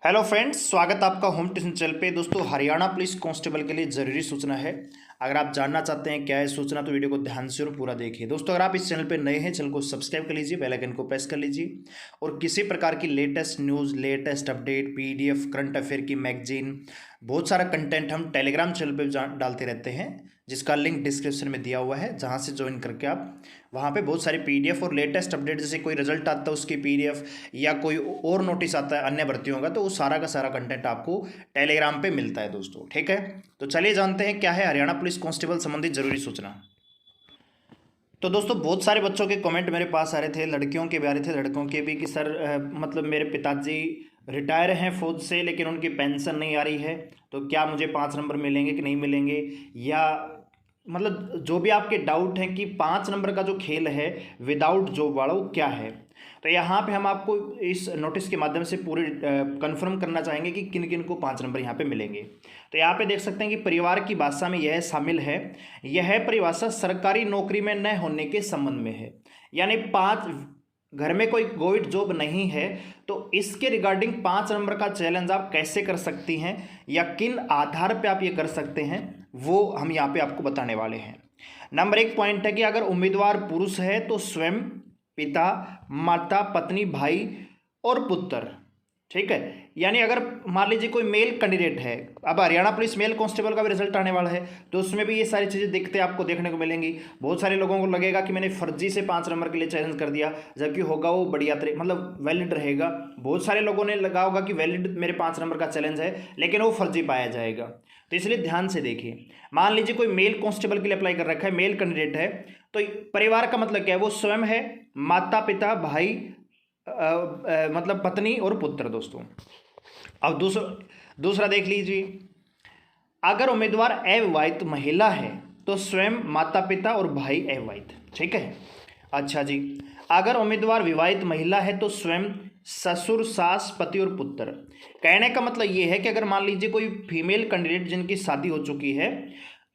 Hello friends, स्वागत आपका home tuition channel पे। दोस्तों, हरियाणा पुलिस कांस्टेबल के लिए ज़रूरी सूचना है। अगर आप जानना चाहते हैं क्या है सूचना तो वीडियो को ध्यान से और पूरा देखिए। दोस्तों, अगर आप इस चैनल पे नए हैं, चैनल को सब्सक्राइब कर लीजिए, बेल आइकन को प्रेस कर लीजिए और किसी प्रकार की latest news, latest update, PDF, current affair की मैगजीन, बहुत सारा कंटेंट हम टेलीग्राम चैनल पर डालते रहते हैं, जिसका लिंक डिस्क्रिप्शन में दिया हुआ है, जहाँ से ज्वाइन करके आप वहाँ पे बहुत सारी पीडीएफ और लेटेस्ट अपडेट, जैसे कोई रिजल्ट आता है उसकी पीडीएफ या कोई और नोटिस आता है अन्य भर्तियों का, तो वो सारा का सारा कंटेंट आपको टेलीग्राम पे मिलता है दोस्तों। ठीक है, तो चलिए जानते हैं क्या है हरियाणा पुलिस कांस्टेबल संबंधित जरूरी सूचना। तो दोस्तों, बहुत सारे बच्चों के कमेंट मेरे पास आ रहे थे, लड़कियों के भी आ रहे थे, लड़कों के भी, कि सर मतलब मेरे पिताजी रिटायर हैं फौज से, लेकिन उनकी पेंशन नहीं आ रही है, तो क्या मुझे 5 नंबर मिलेंगे कि नहीं मिलेंगे, या मतलब जो भी आपके डाउट हैं कि 5 नंबर का जो खेल है विदाउट जॉब वाला वो क्या है। तो यहाँ पे हम आपको इस नोटिस के माध्यम से पूरे कंफर्म करना चाहेंगे कि किन किन को 5 नंबर यहाँ पे मिलेंगे। तो यहाँ पे देख सकते हैं कि परिवार की भाषा में यह शामिल है। यह परिभाषा सरकारी नौकरी में न होने के संबंध में है, यानी 5 घर में कोई गवर्नमेंट जॉब नहीं है तो इसके रिगार्डिंग 5 नंबर का चैलेंज आप कैसे कर सकती हैं या किन आधार पे आप ये कर सकते हैं, वो हम यहाँ पे आपको बताने वाले हैं। नंबर 1 पॉइंट है कि अगर उम्मीदवार पुरुष है तो स्वयं, पिता, माता, पत्नी, भाई और पुत्र। ठीक है, यानी अगर मान लीजिए कोई मेल कैंडिडेट है, अब हरियाणा पुलिस मेल कांस्टेबल का भी रिजल्ट आने वाला है, तो उसमें भी ये सारी चीज़ें दिखते आपको देखने को मिलेंगी। बहुत सारे लोगों को लगेगा कि मैंने फर्जी से 5 नंबर के लिए चैलेंज कर दिया, जबकि होगा वो बढ़िया मतलब वैलिड रहेगा। बहुत सारे लोगों ने लगा होगा कि वैलिड मेरे 5 नंबर का चैलेंज है, लेकिन वो फर्जी पाया जाएगा। तो इसलिए ध्यान से देखिए। मान लीजिए कोई मेल कांस्टेबल के लिए अप्लाई कर रखा है, मेल कैंडिडेट है, तो परिवार का मतलब क्या है, वो स्वयं है, माता पिता, भाई, मतलब पत्नी और पुत्र। दोस्तों, अब दूसरा देख लीजिए। अगर उम्मीदवार अविवाहित महिला है तो स्वयं, माता पिता और भाई अविवाहित। ठीक है, अच्छा जी। अगर उम्मीदवार विवाहित महिला है तो स्वयं, ससुर, सास, पति और पुत्र। कहने का मतलब ये है कि अगर मान लीजिए कोई फीमेल कैंडिडेट जिनकी शादी हो चुकी है,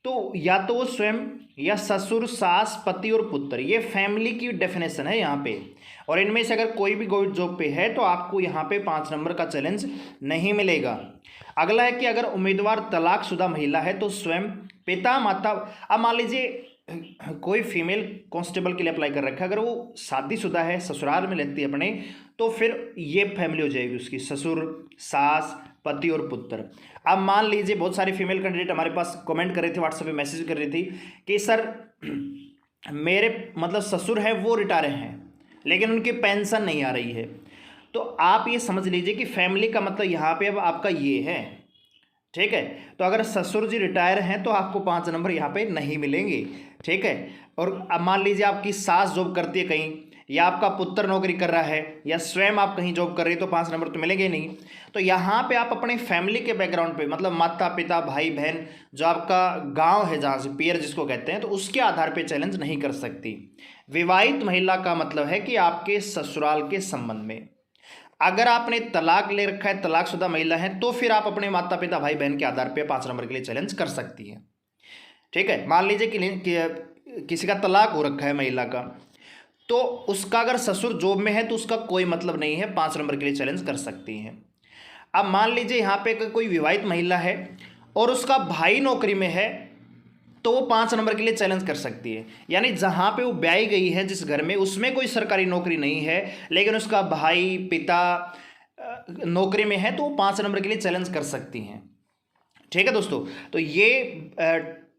तो या तो वो स्वयं या ससुर, सास, पति और पुत्र, ये फैमिली की डेफिनेशन है यहाँ पे। और इनमें से अगर कोई भी गवर्नमेंट जॉब पे है तो आपको यहाँ पे 5 नंबर का चैलेंज नहीं मिलेगा। अगला है कि अगर उम्मीदवार तलाकशुदा महिला है तो स्वयं, पिता, माता। अब मान लीजिए कोई फीमेल कांस्टेबल के लिए अप्लाई कर रखा है, अगर वो शादीशुदा है, ससुराल में रहती है अपने, तो फिर ये फैमिली हो जाएगी उसकी, ससुर, सास, पति और पुत्र। अब मान लीजिए बहुत सारी फीमेल कैंडिडेट हमारे पास कमेंट कर रहे थे, व्हाट्सएप पे मैसेज कर रही थी कि सर मेरे मतलब ससुर है वो रिटायर हैं लेकिन उनकी पेंशन नहीं आ रही है। तो आप ये समझ लीजिए कि फैमिली का मतलब यहाँ पे अब आपका ये है। ठीक है, तो अगर ससुर जी रिटायर हैं तो आपको 5 नंबर यहाँ पे नहीं मिलेंगे। ठीक है, और अब मान लीजिए आपकी सास जॉब करती है कहीं, या आपका पुत्र नौकरी कर रहा है, या स्वयं आप कहीं जॉब कर रही है, तो 5 नंबर तो मिलेंगे नहीं। तो यहाँ पे आप अपने फैमिली के बैकग्राउंड पे, मतलब माता पिता, भाई बहन, जो आपका गांव है जहाँ से पीयर जिसको कहते हैं, तो उसके आधार पे चैलेंज नहीं कर सकती। विवाहित महिला का मतलब है कि आपके ससुराल के संबंध में। अगर आपने तलाक ले रखा है, तलाकशुदा महिला है, तो फिर आप अपने माता पिता, भाई बहन के आधार पे 5 नंबर के लिए चैलेंज कर सकती है। ठीक है, मान लीजिए कि किसी का तलाक हो रखा है महिला का, तो उसका अगर ससुर जॉब में है तो उसका कोई मतलब नहीं है, 5 नंबर के लिए चैलेंज कर सकती हैं। अब मान लीजिए यहाँ पे कोई विवाहित महिला है और उसका भाई नौकरी में है, तो वो 5 नंबर के लिए चैलेंज कर सकती है। यानी जहाँ पे वो ब्याई गई है, जिस घर में, उसमें कोई सरकारी नौकरी नहीं है, लेकिन उसका भाई, पिता नौकरी में है, तो वो 5 नंबर के लिए चैलेंज कर सकती हैं। ठीक है दोस्तों, तो ये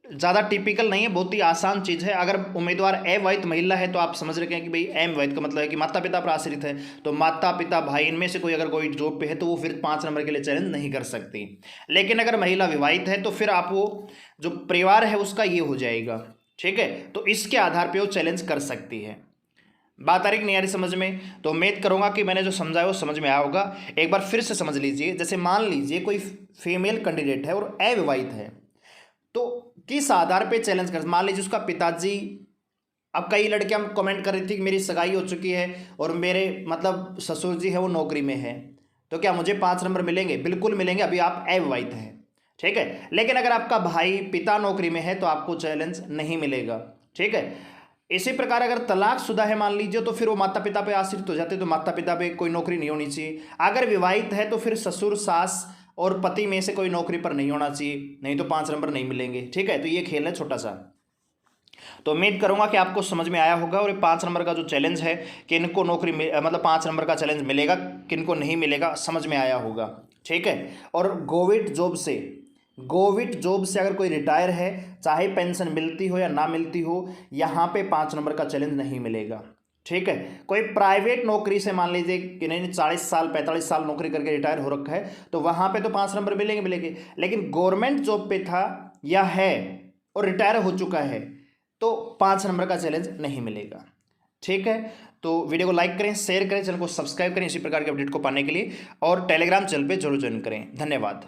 ज़्यादा टिपिकल नहीं है, बहुत ही आसान चीज़ है। अगर उम्मीदवार अविवाहित महिला है तो आप समझ रहे हैं कि भाई अविवाहित का मतलब है कि माता पिता पर आश्रित है, तो माता पिता, भाई, इनमें से कोई अगर कोई जॉब पे है तो वो फिर 5 नंबर के लिए चैलेंज नहीं कर सकती। लेकिन अगर महिला विवाहित है तो फिर आप वो जो परिवार है उसका ये हो जाएगा। ठीक है, तो इसके आधार पर वो चैलेंज कर सकती है। बात आ रही नहीं आ रही समझ में? तो उम्मीद करूंगा कि मैंने जो समझाया वो समझ में आया होगा। एक बार फिर से समझ लीजिए। जैसे मान लीजिए कोई फीमेल कैंडिडेट है और अविवाहित है, तो किस आधार पे चैलेंज कर, मान लीजिए उसका पिताजी, अब कई लड़कियां कमेंट कर रही थी कि मेरी सगाई हो चुकी है और मेरे मतलब ससुर जी है वो नौकरी में है, तो क्या मुझे 5 नंबर मिलेंगे? बिल्कुल मिलेंगे, अभी आप अविवाहित हैं। ठीक है, लेकिन अगर आपका भाई, पिता नौकरी में है तो आपको चैलेंज नहीं मिलेगा। ठीक है, इसी प्रकार अगर तलाकशुदा है मान लीजिए, तो फिर वो माता पिता पे आश्रित हो जाते, तो माता पिता पे कोई नौकरी नहीं होनी चाहिए। अगर विवाहित है तो फिर ससुर सास और पति में से कोई नौकरी पर नहीं होना चाहिए, नहीं तो 5 नंबर नहीं मिलेंगे। ठीक है, तो ये खेल है छोटा सा। तो उम्मीद करूंगा कि आपको समझ में आया होगा। और ये 5 नंबर का जो चैलेंज है, किनको नौकरी मतलब 5 नंबर का चैलेंज मिलेगा, किनको नहीं मिलेगा, समझ में आया होगा। ठीक है, और गवर्नमेंट जॉब से अगर कोई रिटायर है, चाहे पेंशन मिलती हो या ना मिलती हो, यहाँ पे 5 नंबर का चैलेंज नहीं मिलेगा। ठीक है, कोई प्राइवेट नौकरी से मान लीजिए कि नहीं 40 साल 45 साल नौकरी करके रिटायर हो रखा है, तो वहाँ पे तो 5 नंबर मिलेंगे। लेकिन गवर्नमेंट जॉब पे था या है और रिटायर हो चुका है, तो 5 नंबर का चैलेंज नहीं मिलेगा। ठीक है, तो वीडियो को लाइक करें, शेयर करें, चैनल को सब्सक्राइब करें इसी प्रकार के अपडेट को पाने के लिए, और टेलीग्राम चैनल पे जरूर ज्वाइन करें। धन्यवाद।